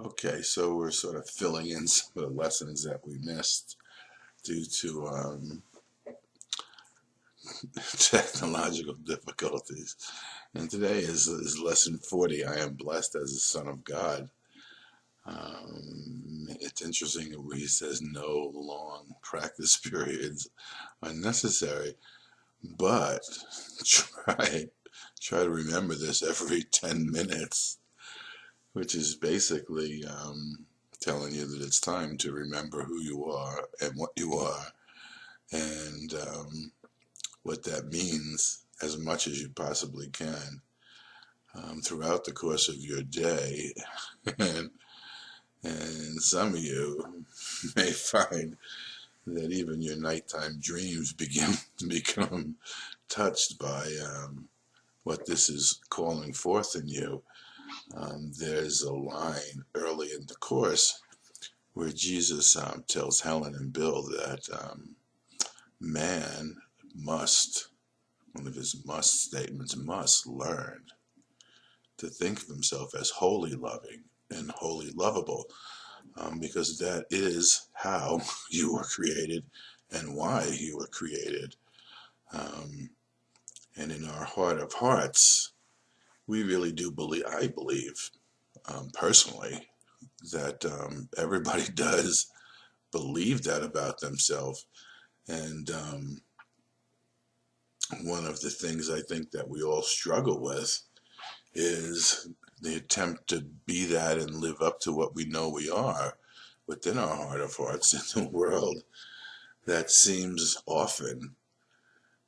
Okay, so we're sort of filling in some of the lessons that we missed due to technological difficulties. And today is lesson 40. I am blessed as a son of God. It's interesting where he says no long practice periods are necessary, but try try to remember this every 10 minutes, which is basically telling you that it's time to remember who you are and what you are, and what that means as much as you possibly can throughout the course of your day. and, and some of you may find that even your nighttime dreams begin to become touched by what this is calling forth in you. There's a line early in the course where Jesus tells Helen and Bill that man must, one of his must statements, must learn to think of himself as wholly loving and wholly lovable, because that is how you were created and why you were created. And in our heart of hearts, we really do believe, I believe personally, that everybody does believe that about themselves. And one of the things I think that we all struggle with is the attempt to be that and live up to what we know we are within our heart of hearts in a world that seems often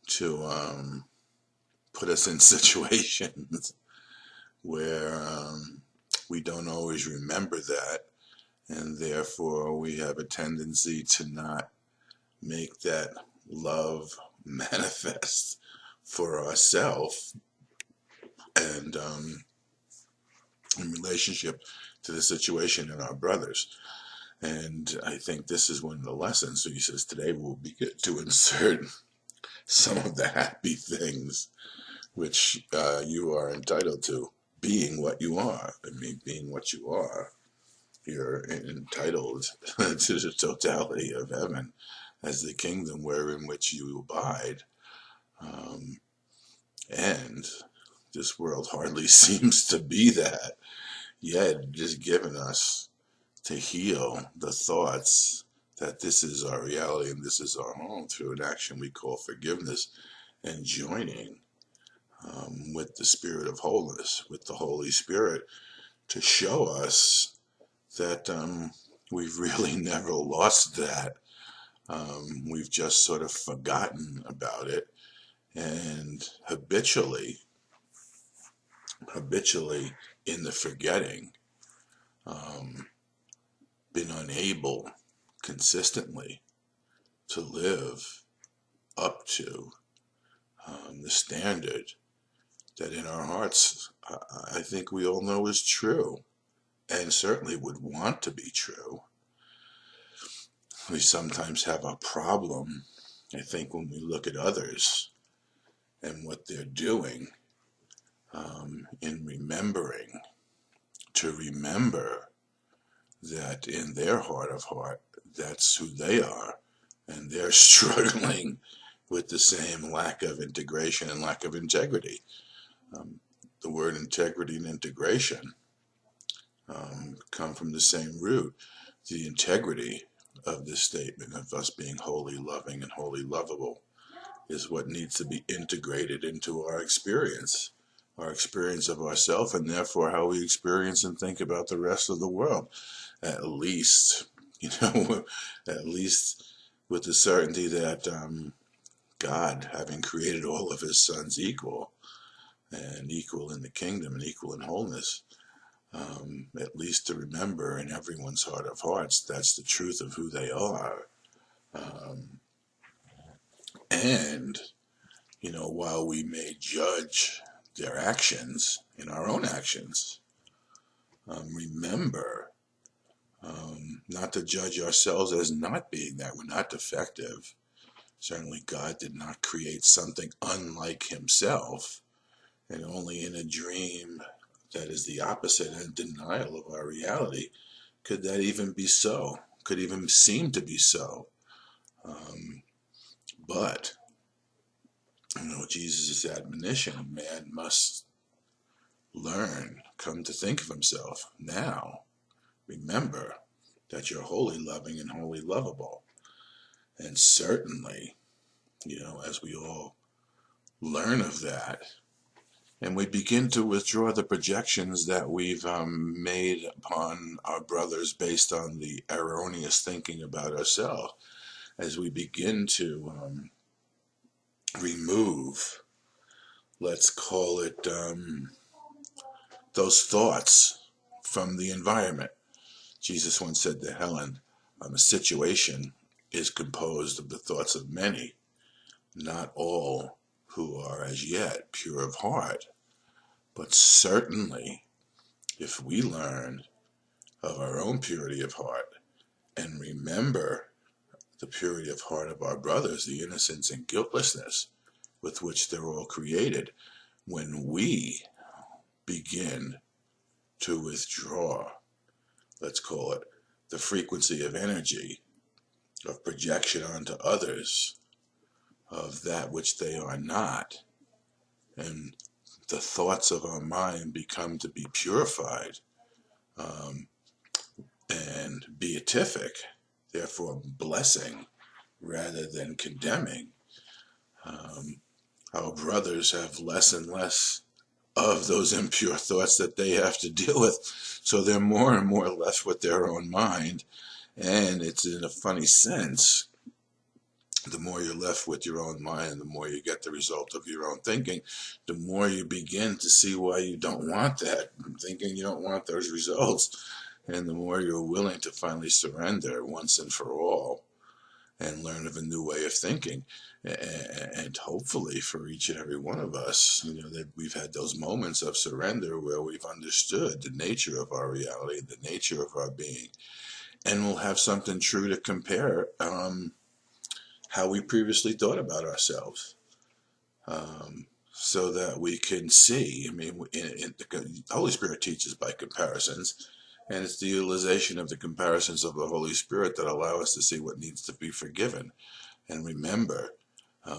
to put us in situations where we don't always remember that, and therefore we have a tendency to not make that love manifest for ourselves and in relationship to the situation and our brothers. And I think this is one of the lessons. So he says today we'll begin to insert some of the happy things which you are entitled to, being what you are. I mean, being what you are, you're entitled to the totality of heaven as the kingdom wherein which you abide. And this world hardly seems to be that, yet it is given us to heal the thoughts that this is our reality and this is our home through an action we call forgiveness and joining with the spirit of wholeness, with the Holy Spirit, to show us that we've really never lost that. We've just sort of forgotten about it, and habitually in the forgetting, been unable consistently to live up to the standard that in our hearts I think we all know is true, and certainly would want to be true. We sometimes have a problem, I think, when we look at others and what they're doing, in remembering to remember that in their heart of heart, that's who they are, and they're struggling with the same lack of integration and lack of integrity. The word integrity and integration come from the same root. The integrity of this statement of us being wholly loving and wholly lovable is what needs to be integrated into our experience of ourselves, and therefore how we experience and think about the rest of the world. At least, at least with the certainty that God, having created all of his sons equal, and equal in the kingdom and equal in wholeness, at least to remember in everyone's heart of hearts that's the truth of who they are. And, while we may judge their actions in our own actions, remember not to judge ourselves as not being that. We're not defective. Certainly God did not create something unlike himself, and only in a dream that is the opposite and denial of our reality, could that even be so? Could even seem to be so? But, Jesus' admonition, man must learn, come to think of himself. Now, remember that you're wholly loving and wholly lovable. And certainly, as we all learn of that, and we begin to withdraw the projections that we've made upon our brothers based on the erroneous thinking about ourselves, as we begin to remove, let's call it, those thoughts from the environment. Jesus once said to Helen, a situation is composed of the thoughts of many, not all who are as yet pure of heart. But certainly, if we learn of our own purity of heart and remember the purity of heart of our brothers, the innocence and guiltlessness with which they're all created, when we begin to withdraw, let's call it, the frequency of energy, of projection onto others, of that which they are not, and the thoughts of our mind become to be purified and beatific, therefore blessing rather than condemning. Our brothers have less and less of those impure thoughts that they have to deal with, so they're more and more left with their own mind. And it's in a funny sense, the more you're left with your own mind, the more you get the result of your own thinking, the more you begin to see why you don't want that thinking, you don't want those results, and the more you're willing to finally surrender once and for all and learn of a new way of thinking. And hopefully for each and every one of us, that we've had those moments of surrender where we've understood the nature of our reality, the nature of our being, and we'll have something true to compare how we previously thought about ourselves, so that we can see. The Holy Spirit teaches by comparisons, and it's the utilization of the comparisons of the Holy Spirit that allow us to see what needs to be forgiven. And remember,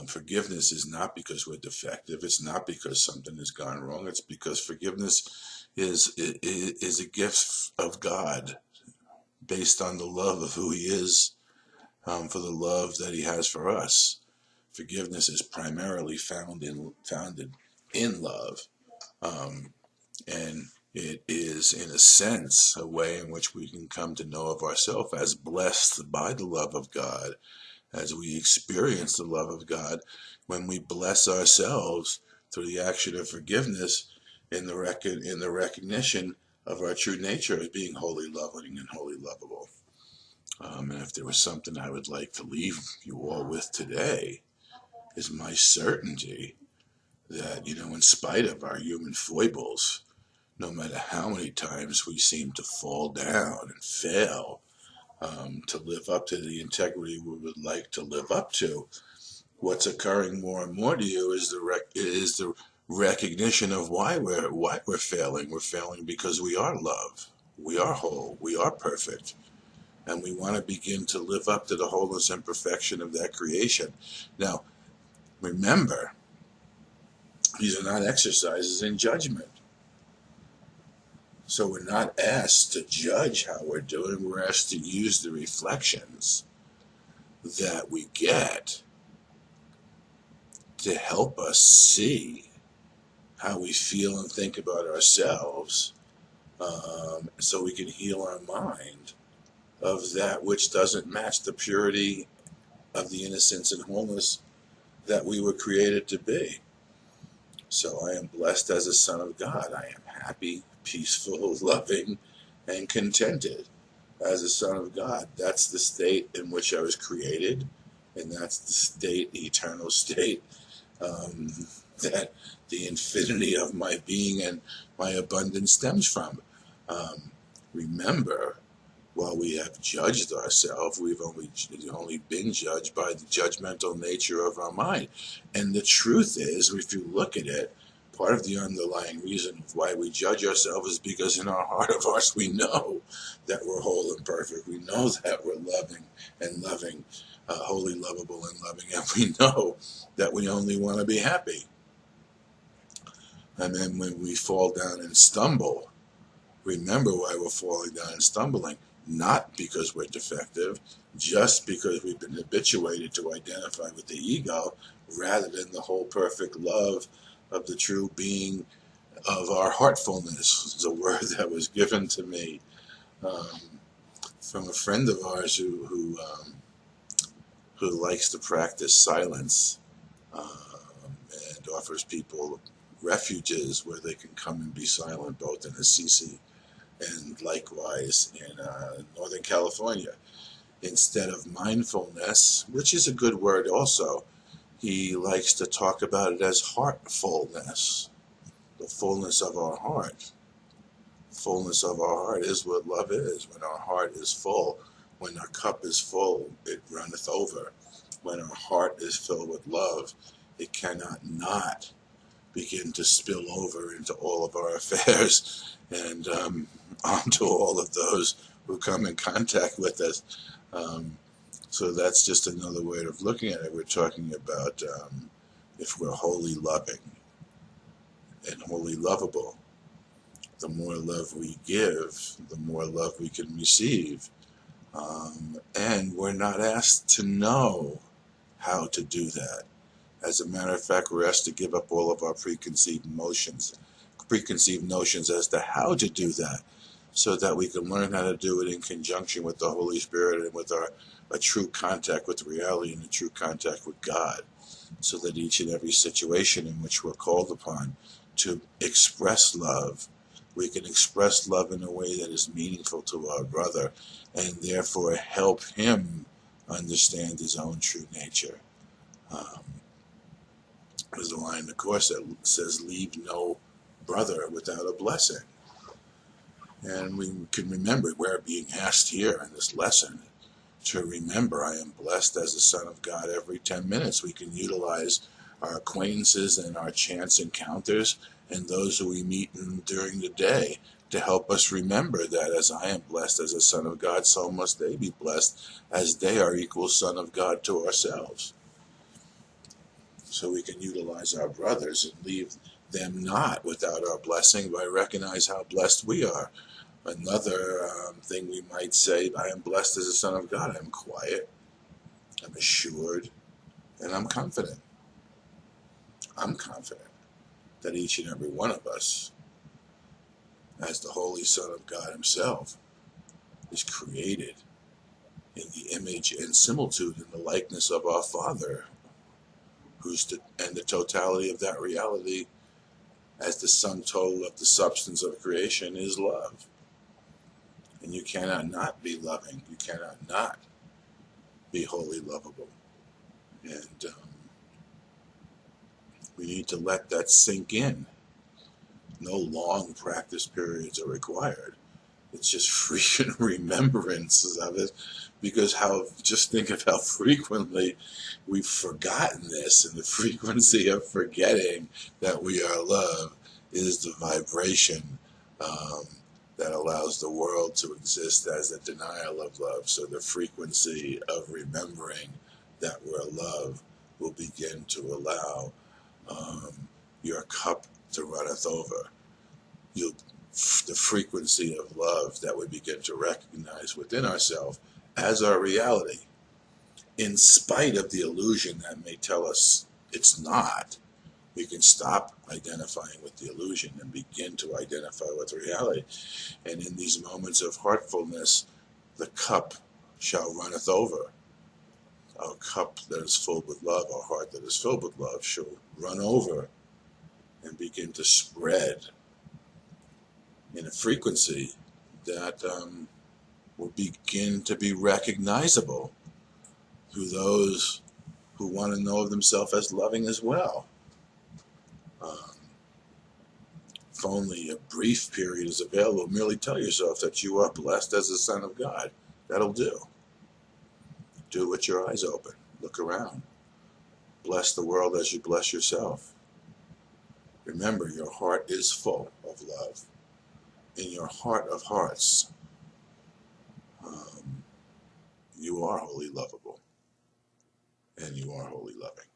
forgiveness is not because we're defective. It's not because something has gone wrong. It's because forgiveness is a gift of God based on the love of who He is, for the love that He has for us. Forgiveness is primarily founded in love, and it is, in a sense, a way in which we can come to know of ourselves as blessed by the love of God, as we experience the love of God when we bless ourselves through the action of forgiveness in the recognition of our true nature as being wholly loving and wholly lovable. And if there was something I would like to leave you all with today, is my certainty that, in spite of our human foibles, no matter how many times we seem to fall down and fail to live up to the integrity we would like to live up to, what's occurring more and more to you is the recognition of why we're failing. We're failing because we are love, we are whole, we are perfect. And we want to begin to live up to the wholeness and perfection of that creation. Now, remember, these are not exercises in judgment. So we're not asked to judge how we're doing. We're asked to use the reflections that we get to help us see how we feel and think about ourselves, so we can heal our mind of that which doesn't match the purity of the innocence and wholeness that we were created to be. So I am blessed as a son of God. I am happy, peaceful, loving, and contented as a son of God. That's the state in which I was created, and that's the state, the eternal state, that the infinity of my being and my abundance stems from. Remember, while we have judged ourselves, we've only been judged by the judgmental nature of our mind. And the truth is, if you look at it, part of the underlying reason why we judge ourselves is because in our heart of hearts we know that we're whole and perfect. We know that we're loving, wholly lovable and loving, and we know that we only want to be happy. And then when we fall down and stumble, remember why we're falling down and stumbling. Not because we're defective, just because we've been habituated to identify with the ego rather than the whole perfect love of the true being of our heartfulness. Is a word that was given to me from a friend of ours who likes to practice silence and offers people refuges where they can come and be silent, both in Assisi and likewise in Northern California. Instead of mindfulness, which is a good word also, he likes to talk about it as heartfulness, the fullness of our heart. Fullness of our heart is what love is. When our heart is full, when our cup is full, it runneth over. When our heart is filled with love, it cannot not begin to spill over into all of our affairs and onto all of those who come in contact with us. So that's just another way of looking at it. We're talking about if we're wholly loving and wholly lovable, the more love we give, the more love we can receive. And we're not asked to know how to do that. As a matter of fact, we're asked to give up all of our preconceived notions as to how to do that, so that we can learn how to do it in conjunction with the Holy Spirit and with a true contact with reality and a true contact with God, so that each and every situation in which we're called upon to express love, we can express love in a way that is meaningful to our brother and therefore help him understand his own true nature. There's a line in the Course that says, leave no brother without a blessing. And we can remember, we're being asked here in this lesson to remember I am blessed as a son of God every 10 minutes. We can utilize our acquaintances and our chance encounters and those who we meet during the day to help us remember that as I am blessed as a son of God, so must they be blessed as they are equal son of God to ourselves. So we can utilize our brothers and leave them not without our blessing by recognizing how blessed we are. Another thing we might say, I am blessed as a son of God. I'm quiet, I'm assured, and I'm confident. I'm confident that each and every one of us, as the Holy Son of God himself, is created in the image and similitude and the likeness of our Father, and the totality of that reality as the sum total of the substance of creation is love. And you cannot not be loving. You cannot not be wholly lovable. And we need to let that sink in. No long practice periods are required. It's just frequent remembrances of it, because just think of how frequently we've forgotten this, and the frequency of forgetting that we are love is the vibration that allows the world to exist as a denial of love. So the frequency of remembering that we're love will begin to allow your cup to runneth over. The frequency of love that we begin to recognize within ourselves as our reality, in spite of the illusion that may tell us it's not. We can stop identifying with the illusion and begin to identify with reality. And in these moments of heartfulness, the cup shall runneth over. Our cup that is filled with love, our heart that is filled with love, shall run over and begin to spread in a frequency that will begin to be recognizable through those who want to know of themselves as loving as well. If only a brief period is available, merely tell yourself that you are blessed as a son of God. That'll do. Do it with your eyes open. Look around. Bless the world as you bless yourself. Remember, your heart is full of love. In your heart of hearts, you are wholly lovable, and you are wholly loving.